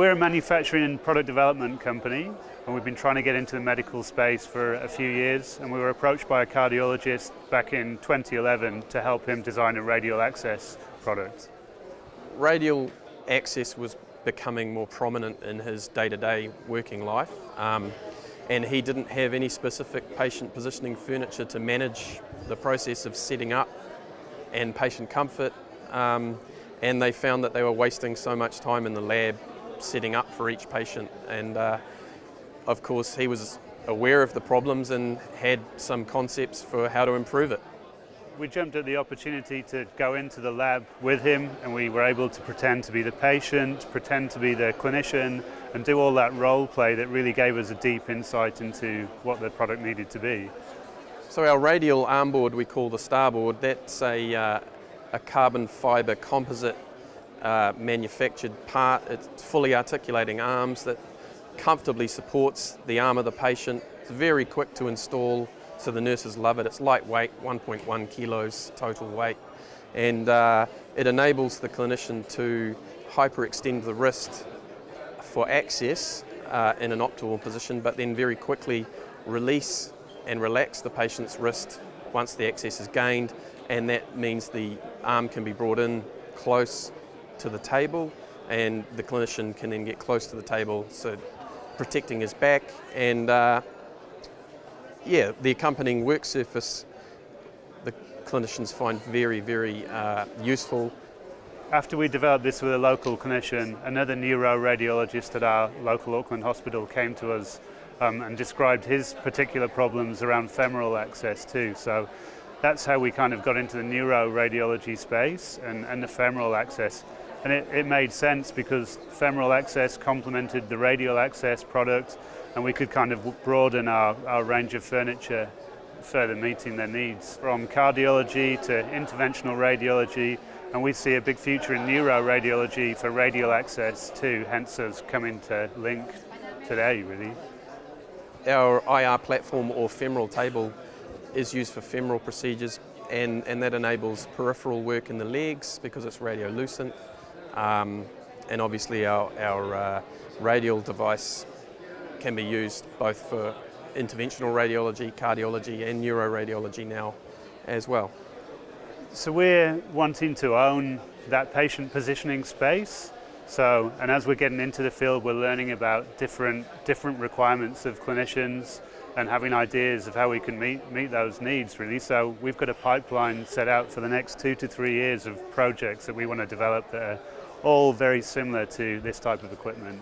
We're a manufacturing and product development company, and we've been trying to get into the medical space for a few years, and we were approached by a cardiologist back in 2011 to help him design a radial access product. Radial access was becoming more prominent in his day-to-day working life, and he didn't have any specific patient positioning furniture to manage the process of setting up and patient comfort, and they found that they were wasting so much time in the lab setting up for each patient, and of course he was aware of the problems and had some concepts for how to improve it. We jumped at the opportunity to go into the lab with him, and we were able to pretend to be the patient, pretend to be the clinician, and do all that role play that really gave us a deep insight into what the product needed to be. So our radial armboard we call the Starboard, that's a carbon fibre composite manufactured part. It's fully articulating arms that comfortably supports the arm of the patient. It's very quick to install, so the nurses love it. It's lightweight, 1.1 kilos total weight, and it enables the clinician to hyperextend the wrist for access in an optimal position, but then very quickly release and relax the patient's wrist once the access is gained, and that means the arm can be brought in close to the table, and the clinician can then get close to the table, so protecting his back, and the accompanying work surface the clinicians find very, very useful. After we developed this with a local clinician, another neuroradiologist at our local Auckland hospital came to us and described his particular problems around femoral access too. So that's how we kind of got into the neuroradiology space and the femoral access. And it made sense because femoral access complemented the radial access product, and we could kind of broaden our range of furniture, further meeting their needs. From cardiology to interventional radiology, and we see a big future in neuroradiology for radial access too, hence us coming to LINNC today really. Our IR platform or femoral table is used for femoral procedures, and that enables peripheral work in the legs because it's radiolucent. And obviously our radial device can be used both for interventional radiology, cardiology and neuroradiology now as well. So we're wanting to own that patient positioning space. And as we're getting into the field, we're learning about different requirements of clinicians and having ideas of how we can meet those needs really. So we've got a pipeline set out for the next 2 to 3 years of projects that we want to develop that are all very similar to this type of equipment.